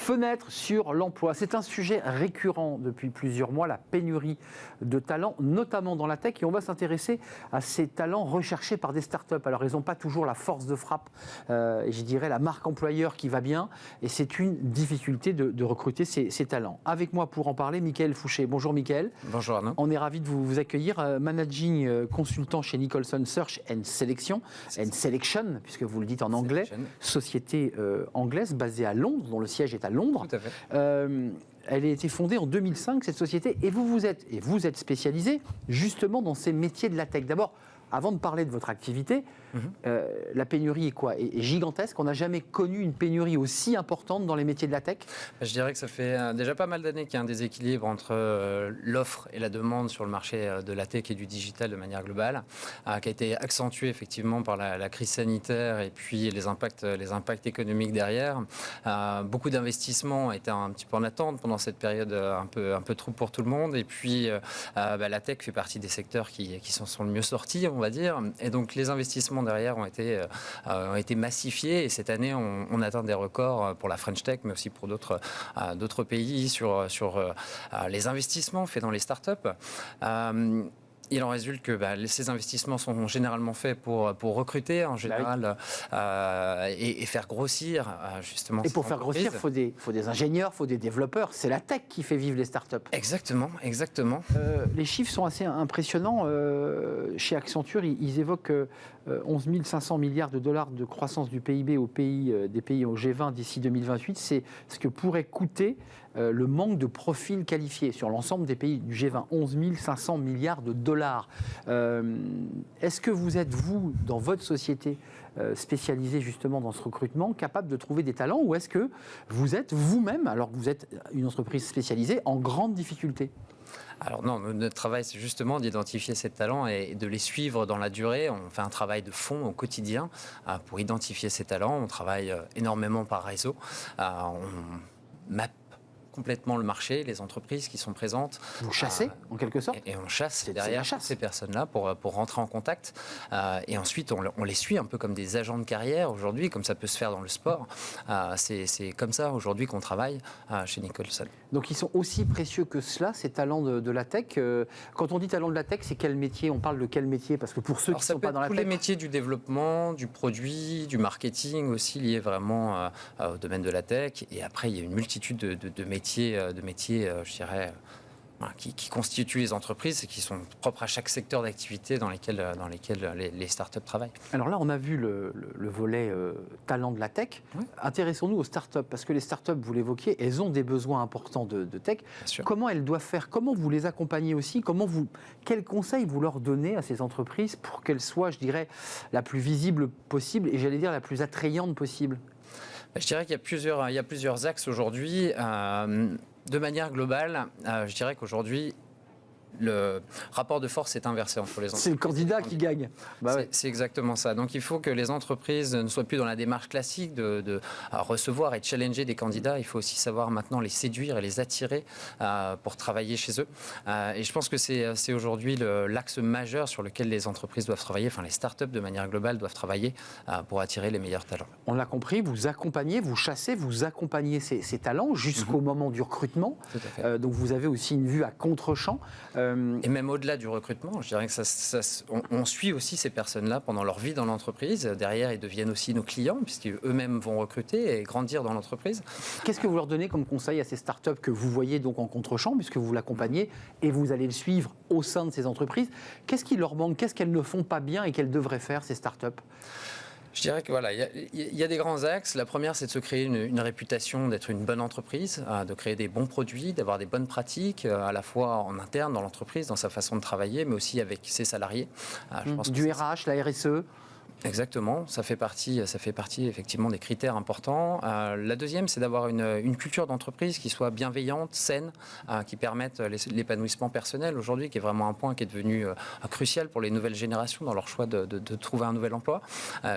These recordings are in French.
Fenêtre sur l'emploi, c'est un sujet récurrent depuis plusieurs mois, la pénurie de talents, notamment dans la tech, et on va s'intéresser à ces talents recherchés par des startups. Alors, ils n'ont pas toujours la force de frappe, et je dirais la marque employeur qui va bien, et c'est une difficulté de recruter ces talents. Avec moi pour en parler, Mickaël Fouché. Bonjour Mickaël. Bonjour Arnaud. On est ravis de vous accueillir, managing consultant chez Nicholson Search and Selection, puisque vous le dites en anglais, société anglaise basée à Londres, dont le siège est à Londres. Tout à fait. Elle a été fondée en 2005, cette société, et vous êtes spécialisé justement dans ces métiers de la tech. D'abord, avant de parler de votre activité, la pénurie est gigantesque. On n'a jamais connu une pénurie aussi importante dans les métiers de la tech. Je dirais que ça fait déjà pas mal d'années qu'il y a un déséquilibre entre l'offre et la demande sur le marché de la tech et du digital de manière globale, qui a été accentué effectivement par la crise sanitaire et puis les impacts économiques derrière. Beaucoup d'investissements étaient un petit peu en attente pendant cette période un peu trouble pour tout le monde. Et puis la tech fait partie des secteurs qui s'en sont le mieux sortis, on va dire. Et donc les investissements derrière ont été massifiés. Et cette année, on atteint des records pour la French Tech, mais aussi pour d'autres pays sur les investissements faits dans les startups. Il en résulte que ces investissements sont généralement faits pour recruter en général et faire grossir justement. Et pour faire grossir, il faut des ingénieurs, il faut des développeurs. C'est la tech qui fait vivre les startups. Exactement. Les chiffres sont assez impressionnants. Chez Accenture, ils évoquent 11 500 milliards de dollars de croissance du PIB des pays au G20 d'ici 2028. C'est ce que pourrait coûter le manque de profils qualifiés sur l'ensemble des pays du G20. 11 500 milliards de dollars. Est-ce que vous êtes, vous, dans votre société spécialisée justement dans ce recrutement, capable de trouver des talents, ou est-ce que vous êtes vous-même, alors que vous êtes une entreprise spécialisée, en grande difficulté ? Alors non, notre travail, c'est justement d'identifier ces talents et de les suivre dans la durée. On fait un travail de fond au quotidien pour identifier ces talents. On travaille énormément par réseau. On mappe complètement le marché, les entreprises qui sont présentes. Vous chassez, en quelque sorte. Et on chasse derrière ces personnes-là pour rentrer en contact. Et ensuite, on les suit un peu comme des agents de carrière aujourd'hui, comme ça peut se faire dans le sport. C'est comme ça aujourd'hui qu'on travaille chez Nicholson. Donc ils sont aussi précieux que cela, ces talents de la tech. Quand on dit talent de la tech, c'est quel métier ? On parle de quel métier ? Parce que pour ceux qui ne sont pas dans la tech... tous les métiers du développement, du produit, du marketing aussi liés vraiment au domaine de la tech. Et après, il y a une multitude de métiers, je dirais, qui constituent les entreprises et qui sont propres à chaque secteur d'activité dans lesquels les startups travaillent. Alors là, on a vu le volet talent de la tech. Oui. Intéressons-nous aux startups, parce que les startups, vous l'évoquiez, elles ont des besoins importants de tech. Comment elles doivent faire ? Comment vous les accompagnez aussi ? Quels conseils vous leur donnez à ces entreprises pour qu'elles soient, je dirais, la plus visible possible et j'allais dire la plus attrayante possible ? Je dirais qu'il y a plusieurs axes aujourd'hui. De manière globale, je dirais qu'aujourd'hui, le rapport de force est inversé entre les entreprises. C'est le candidat qui gagne. C'est exactement ça. Donc il faut que les entreprises ne soient plus dans la démarche classique de recevoir et de challenger des candidats. Il faut aussi savoir maintenant les séduire et les attirer pour travailler chez eux. Et je pense que c'est aujourd'hui l'axe majeur sur lequel les entreprises doivent travailler, enfin les startups de manière globale doivent travailler pour attirer les meilleurs talents. On l'a compris, vous accompagnez, vous chassez, vous accompagnez ces talents jusqu'au moment du recrutement. Tout à fait. Donc vous avez aussi une vue à contre-champ. Et même au-delà du recrutement, je dirais que on suit aussi ces personnes-là pendant leur vie dans l'entreprise. Derrière, ils deviennent aussi nos clients, puisqu'eux-mêmes vont recruter et grandir dans l'entreprise. Qu'est-ce que vous leur donnez comme conseil à ces startups que vous voyez donc en contre-champ, puisque vous l'accompagnez et vous allez le suivre au sein de ces entreprises ? Qu'est-ce qui leur manque ? Qu'est-ce qu'elles ne font pas bien et qu'elles devraient faire, ces startups ? Je dirais que voilà, il y a des grands axes. La première, c'est de se créer une réputation d'être une bonne entreprise, de créer des bons produits, d'avoir des bonnes pratiques, à la fois en interne dans l'entreprise, dans sa façon de travailler, mais aussi avec ses salariés. Je pense du RH, la RSE. Exactement, ça fait partie effectivement des critères importants. La deuxième, c'est d'avoir une culture d'entreprise qui soit bienveillante, saine, qui permette l'épanouissement personnel aujourd'hui, qui est vraiment un point qui est devenu crucial pour les nouvelles générations dans leur choix de trouver un nouvel emploi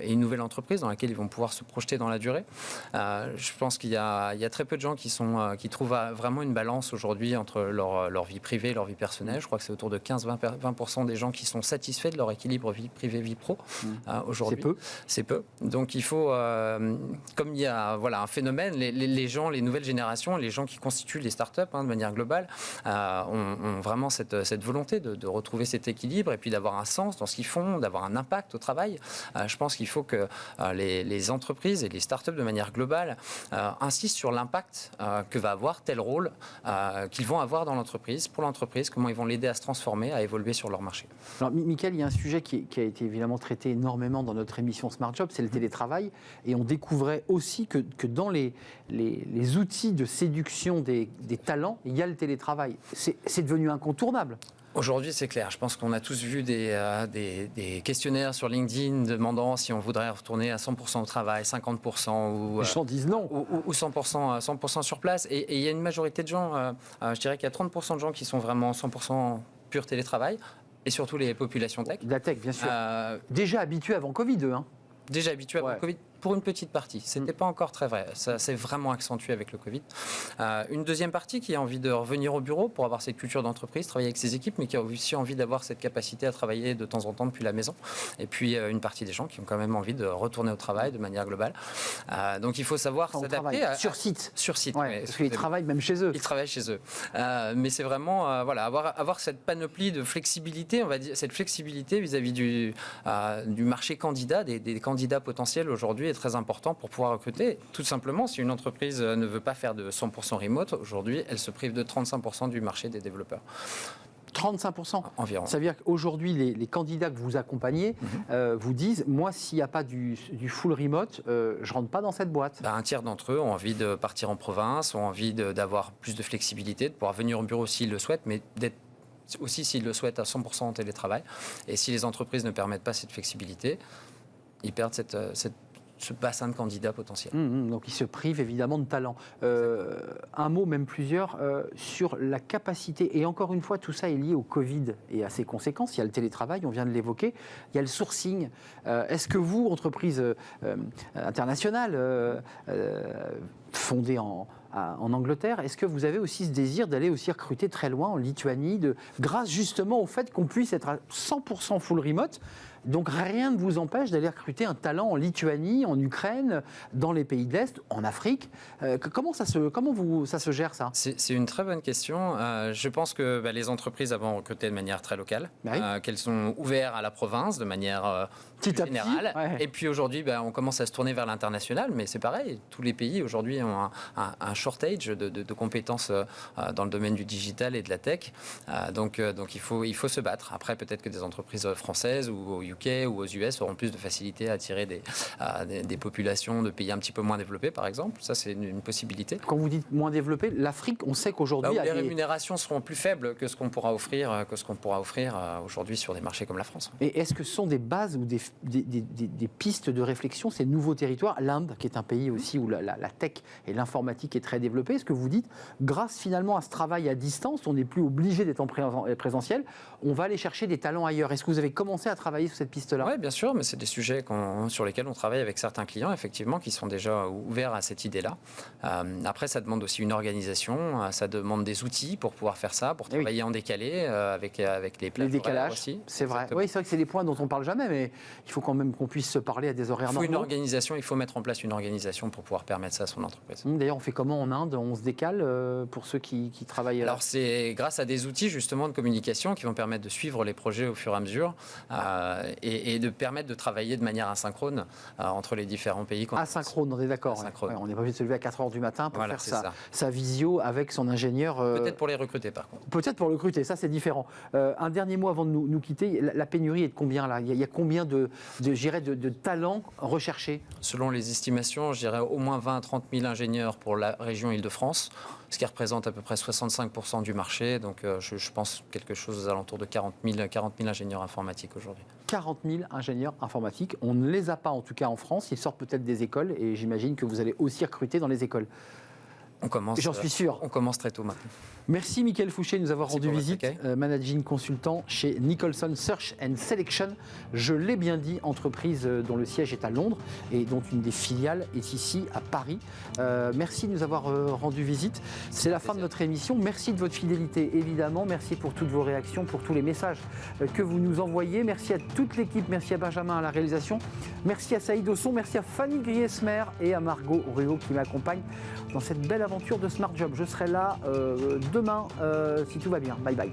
et une nouvelle entreprise dans laquelle ils vont pouvoir se projeter dans la durée. Je pense qu'il y a très peu de gens qui trouvent vraiment une balance aujourd'hui entre leur vie privée et leur vie personnelle. Je crois que c'est autour de 15-20% des gens qui sont satisfaits de leur équilibre vie privée-vie pro. aujourd'hui. C'est peu. C'est peu. Donc il faut, comme il y a un phénomène, les gens, les nouvelles générations, les gens qui constituent les startups de manière globale, ont vraiment cette volonté de retrouver cet équilibre et puis d'avoir un sens dans ce qu'ils font, d'avoir un impact au travail. Je pense qu'il faut que les entreprises et les startups de manière globale insistent sur l'impact que va avoir tel rôle qu'ils vont avoir dans l'entreprise, pour l'entreprise, comment ils vont l'aider à se transformer, à évoluer sur leur marché. Alors, Mickaël, il y a un sujet qui a été évidemment traité énormément dans notre émission Smart Job, c'est le télétravail. Et on découvrait aussi que dans les outils de séduction des talents, il y a le télétravail. C'est devenu incontournable. Aujourd'hui, c'est clair. Je pense qu'on a tous vu des questionnaires sur LinkedIn demandant si on voudrait retourner à 100% au travail, 50% ou... Les gens disent non. Ou 100% sur place. Et il y a une majorité de gens, je dirais qu'il y a 30% de gens qui sont vraiment 100% pur télétravail, et surtout les populations tech. La tech, bien sûr. Déjà habitués avant Covid, eux. Déjà habitués avant le Covid. Pour une petite partie. Ce n'était pas encore très vrai. Ça s'est vraiment accentué avec le Covid. Une deuxième partie qui a envie de revenir au bureau pour avoir cette culture d'entreprise, travailler avec ses équipes, mais qui a aussi envie d'avoir cette capacité à travailler de temps en temps depuis la maison. Et puis une partie des gens qui ont quand même envie de retourner au travail de manière globale. Donc il faut savoir s'adapter. Sur site. Sur site, parce qu'ils travaillent même chez eux. Ils travaillent chez eux. Mais c'est vraiment avoir cette panoplie de flexibilité, on va dire, cette flexibilité vis-à-vis du marché candidat, des candidats potentiels aujourd'hui est très important pour pouvoir recruter. Tout simplement, si une entreprise ne veut pas faire de 100% remote, aujourd'hui, elle se prive de 35% du marché des développeurs. 35% environ. Ça veut dire qu'aujourd'hui, les candidats que vous accompagnez vous disent, moi, s'il n'y a pas du full remote, je ne rentre pas dans cette boîte. Un tiers d'entre eux ont envie de partir en province, ont envie d'avoir plus de flexibilité, de pouvoir venir au bureau s'ils le souhaitent, mais d'être aussi s'ils le souhaitent à 100% en télétravail. Et si les entreprises ne permettent pas cette flexibilité, ils perdent ce bassin de candidats potentiels. Donc ils se privent évidemment de talent. Un mot, même plusieurs, sur la capacité, et encore une fois, tout ça est lié au Covid et à ses conséquences. Il y a le télétravail, on vient de l'évoquer, il y a le sourcing. Est-ce que vous, entreprise internationale, fondée en Angleterre, est-ce que vous avez aussi ce désir d'aller aussi recruter très loin en Lituanie, grâce justement au fait qu'on puisse être à 100% full remote? Donc rien ne vous empêche d'aller recruter un talent en Lituanie, en Ukraine, dans les pays de l'Est, en Afrique. Comment ça se gère ça? C'est une très bonne question. Je pense que les entreprises avant recruté de manière très locale, qu'elles sont ouvertes à la province de manière générale. Et puis aujourd'hui, on commence à se tourner vers l'international, mais c'est pareil. Tous les pays aujourd'hui ont un shortage de compétences dans le domaine du digital et de la tech. Donc il faut se battre. Après, peut-être que des entreprises françaises ou au UK ou aux US auront plus de facilité à attirer des populations de pays un petit peu moins développés, par exemple. Ça, c'est une possibilité. Quand vous dites moins développés, l'Afrique, on sait qu'aujourd'hui... les rémunérations seront plus faibles que ce qu'on pourra offrir, aujourd'hui sur des marchés comme la France. Et est-ce que ce sont des bases ou des pistes de réflexion, ces nouveaux territoires? L'Inde, qui est un pays aussi où la tech et l'informatique est très développée, est-ce que vous dites, grâce finalement à ce travail à distance, on n'est plus obligé d'être en présentiel, on va aller chercher des talents ailleurs? Est-ce que vous avez commencé à travailler sur cette piste-là? Oui, bien sûr, mais c'est des sujets sur lesquels on travaille avec certains clients, effectivement, qui sont déjà ouverts à cette idée-là. Après, ça demande aussi une organisation, ça demande des outils pour pouvoir faire ça, pour travailler en décalé avec les plages. Les décalages aussi. C'est vrai. Oui, c'est vrai que c'est des points dont on ne parle jamais, mais il faut quand même qu'on puisse se parler à des horaires normaux. Il faut mettre en place une organisation pour pouvoir permettre ça à son entreprise. D'ailleurs, on fait comment en Inde? On se décale pour ceux qui travaillent? Alors, c'est grâce à des outils justement de communication qui vont permettre de suivre les projets au fur et à mesure et de permettre de travailler de manière asynchrone entre les différents pays. Asynchrone, on est d'accord. On n'est pas obligé de se lever à 4h du matin pour faire sa visio avec son ingénieur. Peut-être pour les recruter, par contre. Peut-être pour le recruter, ça c'est différent. Un dernier mot avant de nous quitter. La pénurie est de combien là? Il y a combien de talents recherchés? Selon les estimations, je dirais au moins 20 à 30 000 ingénieurs pour la région Île-de-France, ce qui représente à peu près 65% du marché. Donc je pense quelque chose aux alentours de 40 000 ingénieurs informatiques aujourd'hui. 40 000 ingénieurs informatiques. On ne les a pas en tout cas en France. Ils sortent peut-être des écoles et j'imagine que vous allez aussi recruter dans les écoles. On commence. J'en suis sûr. On commence très tôt maintenant. Merci Mickaël Fouché de nous avoir rendu pour votre visite, accueil. managing consultant chez Nicholson Search and Selection. Je l'ai bien dit, entreprise dont le siège est à Londres et dont une des filiales est ici à Paris. Merci de nous avoir rendu visite. C'est la fin de notre émission. Merci de votre fidélité évidemment. Merci pour toutes vos réactions, pour tous les messages que vous nous envoyez. Merci à toute l'équipe. Merci à Benjamin à la réalisation. Merci à Saïd au son. Merci à Fanny Griesmer et à Margot Ruot qui m'accompagnent dans cette belle aventure de Smart Job. Je serai là demain si tout va bien. Bye bye.